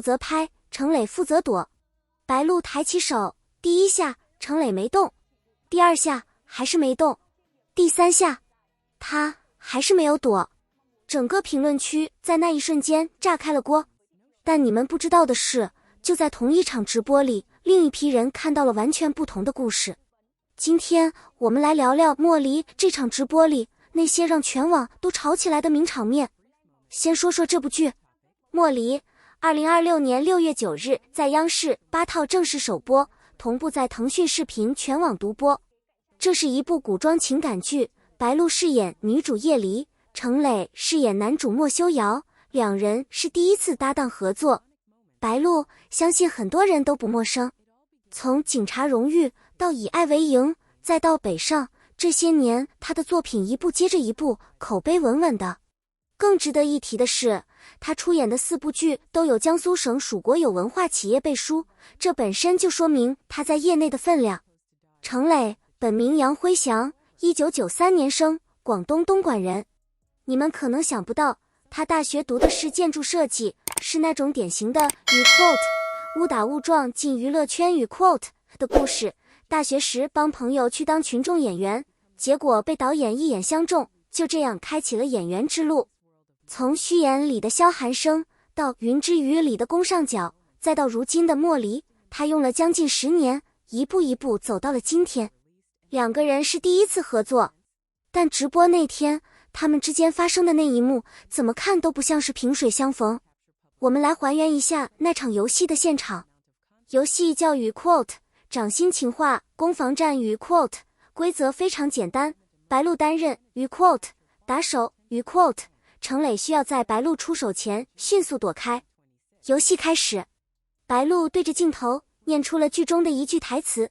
负责拍，程磊负责躲。白鹿抬起手，第一下程磊没动，第二下还是没动，第三下他还是没有躲。整个评论区在那一瞬间炸开了锅。但你们不知道的是，就在同一场直播里，另一批人看到了完全不同的故事。今天我们来聊聊莫离这场直播里那些让全网都吵起来的名场面。先说说这部剧，莫离2026年6月9日在央视8套正式首播，同步在腾讯视频全网独播。这是一部古装情感剧，白鹿饰演女主叶离，程磊饰演男主莫修瑶，两人是第一次搭档合作。白鹿相信很多人都不陌生，从警察荣誉到以爱为营，再到北上，这些年他的作品一部接着一部，口碑稳稳的。更值得一提的是，他出演的4部剧都有江苏省属国有文化企业背书，这本身就说明他在业内的分量。程磊本名杨辉翔，1993年生，广东东莞人。你们可能想不到，他大学读的是建筑设计，是那种典型的误打误撞进娱乐圈的故事。大学时帮朋友去当群众演员，结果被导演一眼相中，就这样开启了演员之路。从虚言里的萧寒生，到云之羽里的宫上角，再到如今的莫离，他用了将近10年，一步一步走到了今天。两个人是第一次合作，但直播那天他们之间发生的那一幕，怎么看都不像是萍水相逢。我们来还原一下那场游戏的现场。游戏叫掌心情话攻防战规则非常简单，白鹿担任打手程磊需要在白鹿出手前迅速躲开。游戏开始，白鹿对着镜头念出了剧中的一句台词，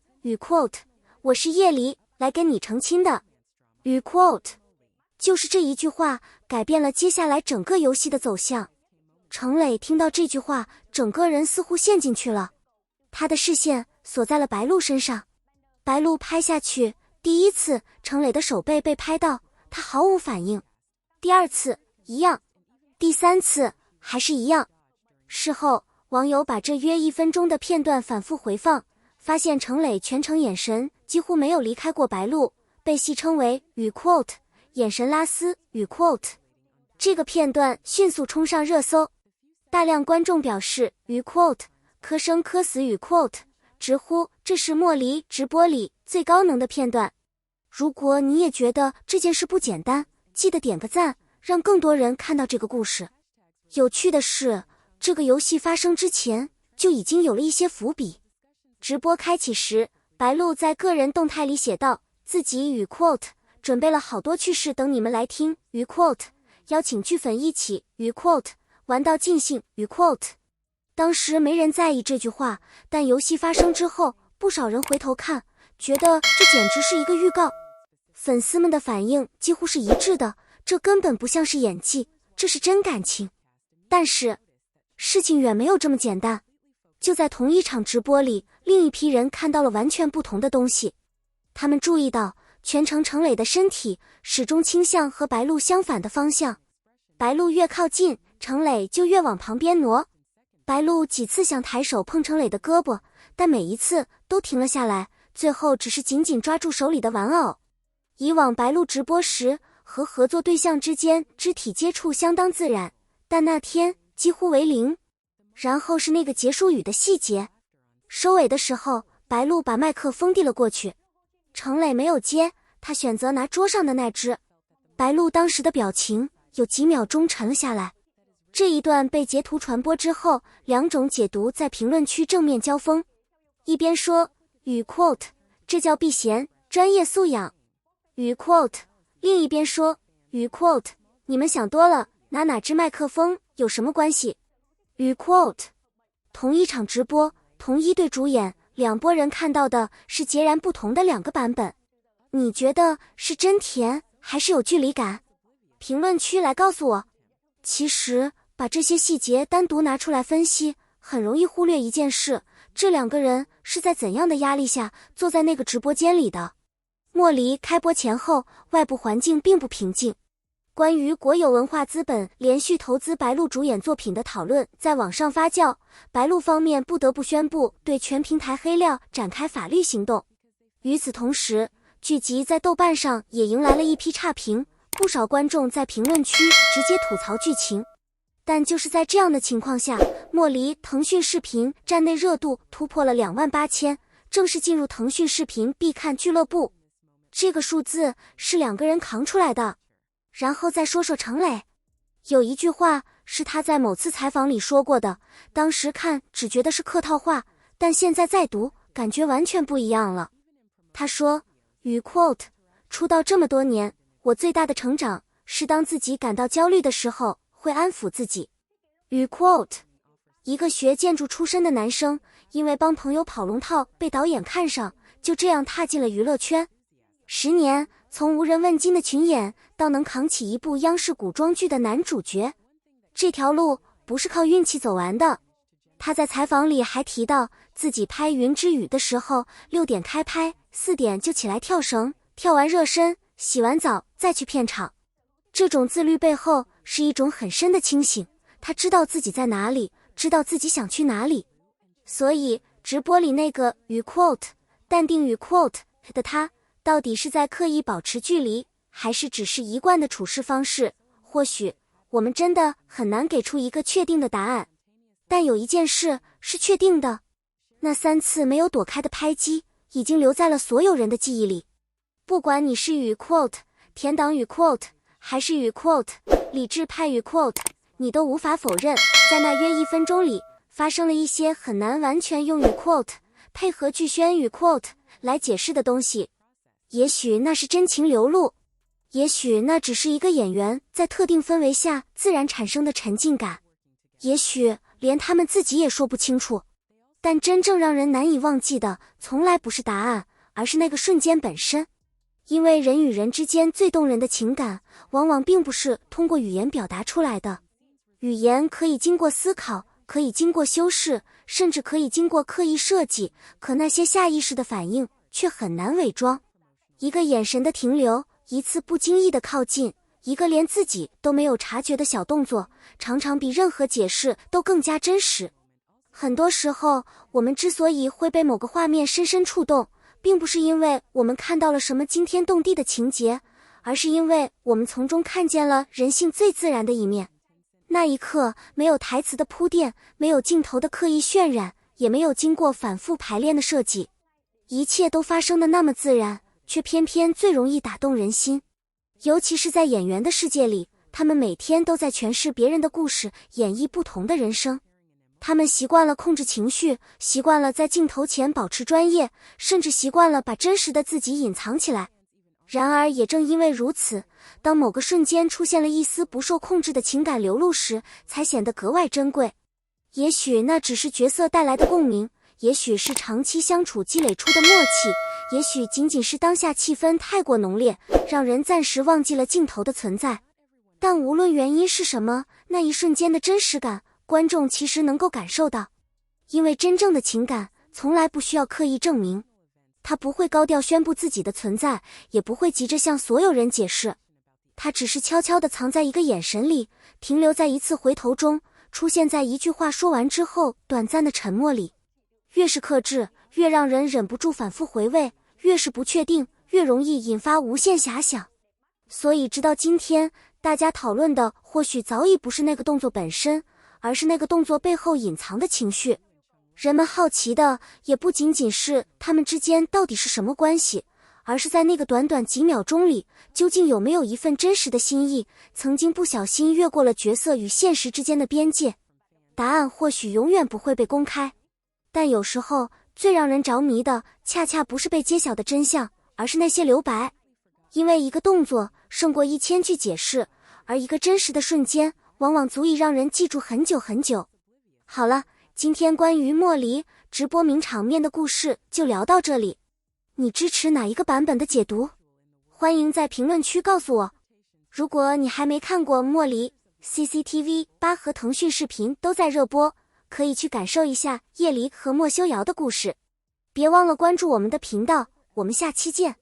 我是叶离，来跟你成亲的。就是这一句话改变了接下来整个游戏的走向。程磊听到这句话，整个人似乎陷进去了，他的视线锁在了白鹿身上。白鹿拍下去，第一次程磊的手背被拍到，他毫无反应。第二次一样，第三次还是一样。事后网友把这约1分钟的片段反复回放，发现程磊全程眼神几乎没有离开过白鹿，被戏称为眼神拉丝这个片段迅速冲上热搜，大量观众表示磕生磕死直呼这是莫离直播里最高能的片段。如果你也觉得这件事不简单，记得点个赞，让更多人看到这个故事。有趣的是，这个游戏发生之前就已经有了一些伏笔。直播开启时，白鹿在个人动态里写道，自己准备了好多趣事等你们来听邀请剧粉一起玩到尽兴当时没人在意这句话，但游戏发生之后，不少人回头看，觉得这简直是一个预告。粉丝们的反应几乎是一致的，这根本不像是演技，这是真感情。但是事情远没有这么简单。就在同一场直播里，另一批人看到了完全不同的东西。他们注意到全程程磊的身体始终倾向和白鹿相反的方向，白鹿越靠近，程磊就越往旁边挪。白鹿几次想抬手碰程磊的胳膊，但每一次都停了下来，最后只是紧紧抓住手里的玩偶。以往白鹿直播时和合作对象之间肢体接触相当自然，但那天几乎为零。然后是那个结束语的细节，收尾的时候，白鹿把麦克风递了过去，程磊没有接，他选择拿桌上的那只。白鹿当时的表情有几秒钟沉了下来。这一段被截图传播之后，两种解读在评论区正面交锋。一边说这叫避嫌，专业素养另一边说你们想多了，拿哪只麦克风有什么关系同一场直播，同一对主演，两拨人看到的是截然不同的两个版本。你觉得是真甜还是有距离感？评论区来告诉我。其实把这些细节单独拿出来分析，很容易忽略一件事，这两个人是在怎样的压力下坐在那个直播间里的。莫离开播前后，外部环境并不平静，关于国有文化资本连续投资白鹿主演作品的讨论在网上发酵，白鹿方面不得不宣布对全平台黑料展开法律行动。与此同时，剧集在豆瓣上也迎来了一批差评，不少观众在评论区直接吐槽剧情。但就是在这样的情况下，莫离腾讯视频站内热度突破了28000，正式进入腾讯视频必看俱乐部。这个数字是2个人扛出来的。然后再说说程磊，有一句话是他在某次采访里说过的，当时看只觉得是客套话，但现在再读感觉完全不一样了。他说与 quote 出道这么多年，我最大的成长是当自己感到焦虑的时候会安抚自己。与 quote 一个学建筑出身的男生，因为帮朋友跑龙套被导演看上，就这样踏进了娱乐圈。10年，从无人问津的群演到能扛起一部央视古装剧的男主角，这条路不是靠运气走完的。他在采访里还提到，自己拍《云之羽》的时候6点开拍，4点就起来跳绳，跳完热身，洗完澡再去片场。这种自律背后是一种很深的清醒，他知道自己在哪里，知道自己想去哪里。所以直播里那个与 quote 淡定与 quote 的他，到底是在刻意保持距离，还是只是一贯的处事方式？或许我们真的很难给出一个确定的答案。但有一件事是确定的，那3次没有躲开的拍机已经留在了所有人的记忆里。不管你是与 quote 甜党与 quote 还是与 quote 理智派与 quote， 你都无法否认，在那约1分钟里发生了一些很难完全用与 quote 配合剧宣与 quote 来解释的东西。也许那是真情流露，也许那只是一个演员在特定氛围下自然产生的沉浸感，也许连他们自己也说不清楚。但真正让人难以忘记的，从来不是答案，而是那个瞬间本身。因为人与人之间最动人的情感，往往并不是通过语言表达出来的。语言可以经过思考，可以经过修饰，甚至可以经过刻意设计，可那些下意识的反应却很难伪装。一个眼神的停留，一次不经意的靠近，一个连自己都没有察觉的小动作，常常比任何解释都更加真实。很多时候，我们之所以会被某个画面深深触动，并不是因为我们看到了什么惊天动地的情节，而是因为我们从中看见了人性最自然的一面。那一刻，没有台词的铺垫，没有镜头的刻意渲染，也没有经过反复排练的设计，一切都发生得那么自然，却偏偏最容易打动人心。尤其是在演员的世界里，他们每天都在诠释别人的故事，演绎不同的人生。他们习惯了控制情绪，习惯了在镜头前保持专业，甚至习惯了把真实的自己隐藏起来。然而也正因为如此，当某个瞬间出现了一丝不受控制的情感流露时，才显得格外珍贵。也许那只是角色带来的共鸣，也许是长期相处积累出的默契，也许仅仅是当下气氛太过浓烈，让人暂时忘记了镜头的存在。但无论原因是什么，那一瞬间的真实感，观众其实能够感受到。因为真正的情感从来不需要刻意证明，它不会高调宣布自己的存在，也不会急着向所有人解释，它只是悄悄地藏在一个眼神里，停留在一次回头中，出现在一句话说完之后短暂的沉默里。越是克制，越让人忍不住反复回味，越是不确定，越容易引发无限遐想。所以直到今天，大家讨论的或许早已不是那个动作本身，而是那个动作背后隐藏的情绪。人们好奇的也不仅仅是他们之间到底是什么关系，而是在那个短短几秒钟里，究竟有没有一份真实的心意，曾经不小心越过了角色与现实之间的边界。答案或许永远不会被公开，但有时候最让人着迷的，恰恰不是被揭晓的真相，而是那些留白。因为一个动作胜过1000句解释，而一个真实的瞬间，往往足以让人记住很久很久。好了，今天关于莫离直播名场面的故事就聊到这里。你支持哪一个版本的解读？欢迎在评论区告诉我。如果你还没看过莫离， CCTV8 和腾讯视频都在热播，可以去感受一下叶离和莫修瑶的故事。别忘了关注我们的频道，我们下期见。